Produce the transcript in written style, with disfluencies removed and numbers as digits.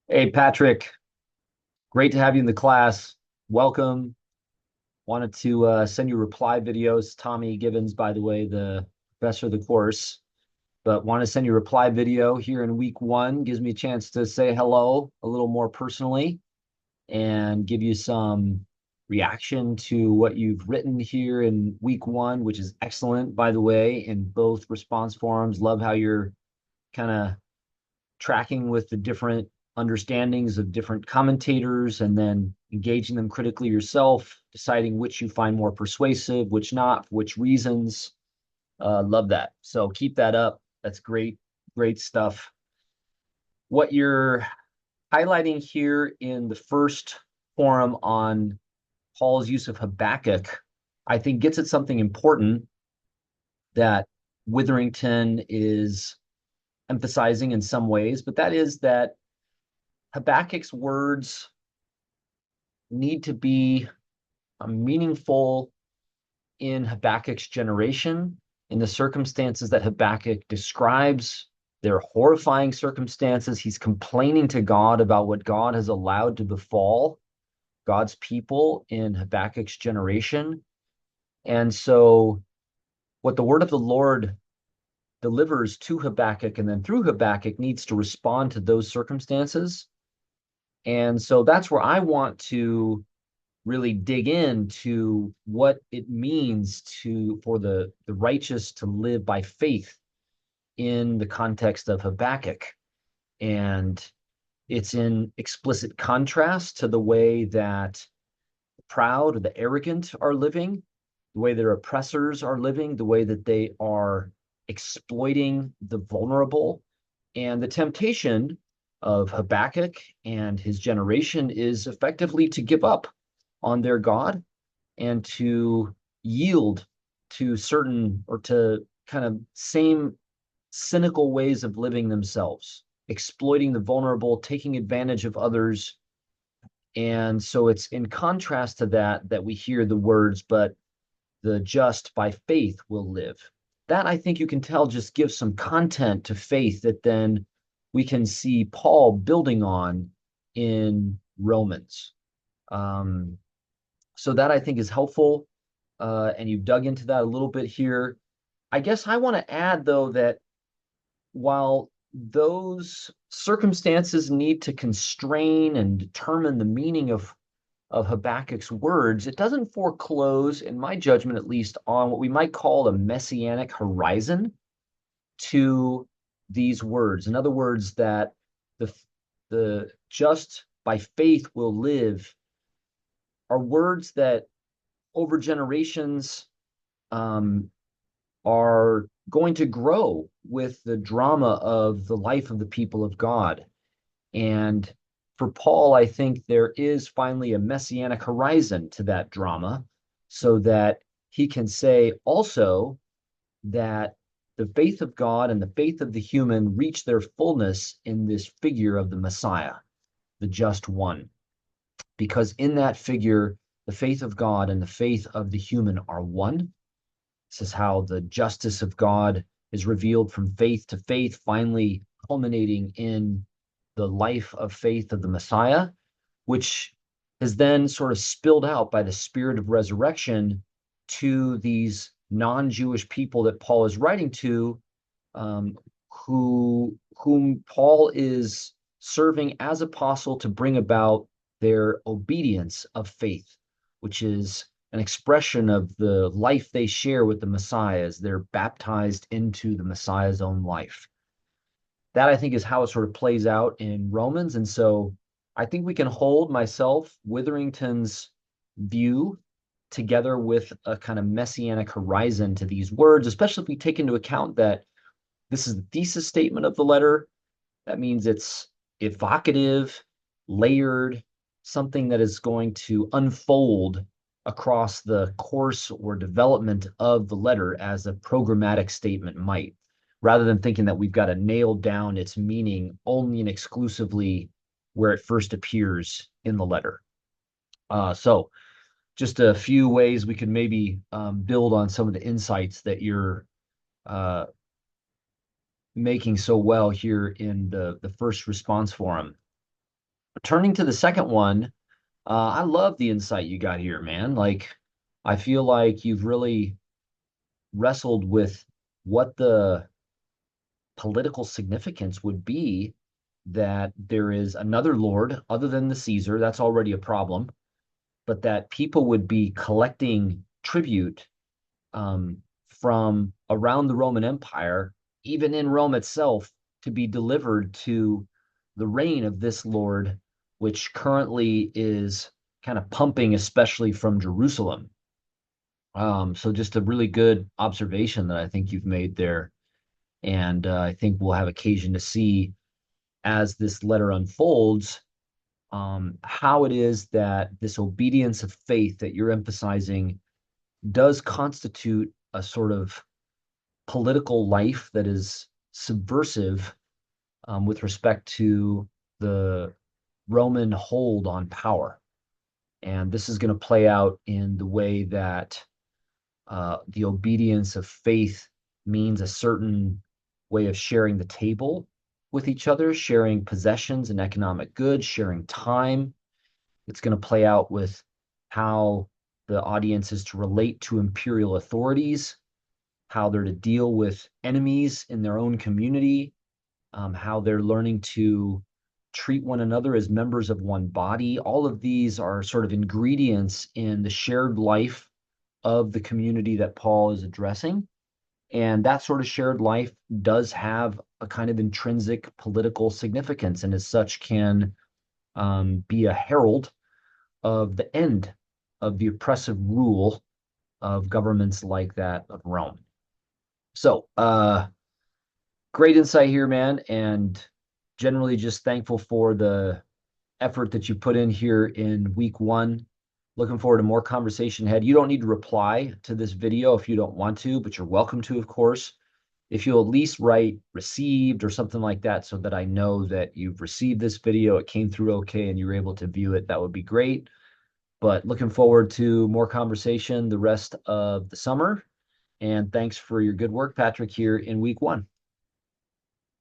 Hey, Patrick, great to have you in the class. Welcome. Wanted to send you reply videos. Tommy Gibbons, by the way, the professor of the course, but want to send you a reply video here in week one. Gives me a chance to say hello a little more personally and give you some reaction to what you've written here in week one, which is excellent, by the way, in both response forums. Love how you're kind of tracking with the different understandings of different commentators and then engaging them critically yourself, deciding which you find more persuasive, which not, for which reasons. Love that. So keep that up. That's great, great stuff. What you're highlighting here in the first forum on Paul's use of Habakkuk, I think gets at something important that Witherington is emphasizing in some ways, but that is that Habakkuk's words need to be meaningful in Habakkuk's generation, in the circumstances that Habakkuk describes. They're horrifying circumstances. He's complaining to God about what God has allowed to befall God's people in Habakkuk's generation. And so, what the word of the Lord delivers to Habakkuk and then through Habakkuk needs to respond to those circumstances. And so, that's where I want to really dig into what it means to for the righteous to live by faith in the context of Habakkuk. And it's in explicit contrast to the way that the proud or the arrogant are living, the way their oppressors are living, the way that they are exploiting the vulnerable. And the temptation of Habakkuk and his generation is effectively to give up on their God and to yield to certain or to kind of same cynical ways of living themselves, exploiting the vulnerable, taking advantage of others. And so it's in contrast to that that we hear the words, but the just by faith will live. That I think you can tell just gives some content to faith that then we can see Paul building on in Romans. Um, so that I think is helpful. And you've dug into that a little bit here. I guess I want to add, though, that while those circumstances need to constrain and determine the meaning of Habakkuk's words, it doesn't foreclose, in my judgment at least, on what we might call a messianic horizon to these words. In other words, that the, the just by faith will live are words that over generations um, are going to grow with the drama of the life of the people of God. And for Paul, I think there is finally a messianic horizon to that drama so that he can say also that the faith of God and the faith of the human reach their fullness in this figure of the Messiah, the just one. Because in that figure, the faith of God and the faith of the human are one. This is how the justice of God is revealed from faith to faith, finally culminating in the life of faith of the Messiah, which is then sort of spilled out by the spirit of resurrection to these non-Jewish people that Paul is writing to, um, whom Paul is serving as apostle to bring about their obedience of faith, which is an expression of the life they share with the Messiah as they're baptized into the Messiah's own life. That I think is how it sort of plays out in Romans. And so I think we can hold myself, Witherington's view, together with a kind of messianic horizon to these words, especially if we take into account that this is the thesis statement of the letter. That means it's evocative, layered, something that is going to unfold across the course or development of the letter as a programmatic statement might, rather than thinking that we've got to nail down its meaning only and exclusively where it first appears in the letter. So just a few ways we could maybe build on some of the insights that you're uh, making so well here in the first response forum. turning to the second one, I love the insight you got here, man. Like, I feel like you've really wrestled with what the political significance would be that there is another lord other than the Caesar. That's already a problem, but that people would be collecting tribute from around the Roman Empire, even in Rome itself, to be delivered to the reign of this Lord, which currently is kind of pumping, especially from Jerusalem. So just a really good observation that I think you've made there. And I think we'll have occasion to see as this letter unfolds how it is that this obedience of faith that you're emphasizing does constitute a sort of political life that is subversive with respect to the Roman hold on power. And this is going to play out in the way that the obedience of faith means a certain way of sharing the table with each other, sharing possessions and economic goods, sharing time. It's going to play out with how the audience is to relate to imperial authorities, how they're to deal with enemies in their own community, how they're learning to treat one another as members of one body. All of these are sort of ingredients in the shared life of the community that Paul is addressing. And that sort of shared life does have a kind of intrinsic political significance, and as such can be a herald of the end of the oppressive rule of governments like that of Rome. So, great insight here, man, and generally just thankful for the effort that you put in here in week one. Looking forward to more conversation ahead. You don't need to reply to this video if you don't want to, but you're welcome to, of course. If you'll at least write received or something like that so that I know that you've received this video, it came through okay, and you were able to view it, that would be great. But looking forward to more conversation the rest of the summer. And thanks for your good work, Patrick, here in week one.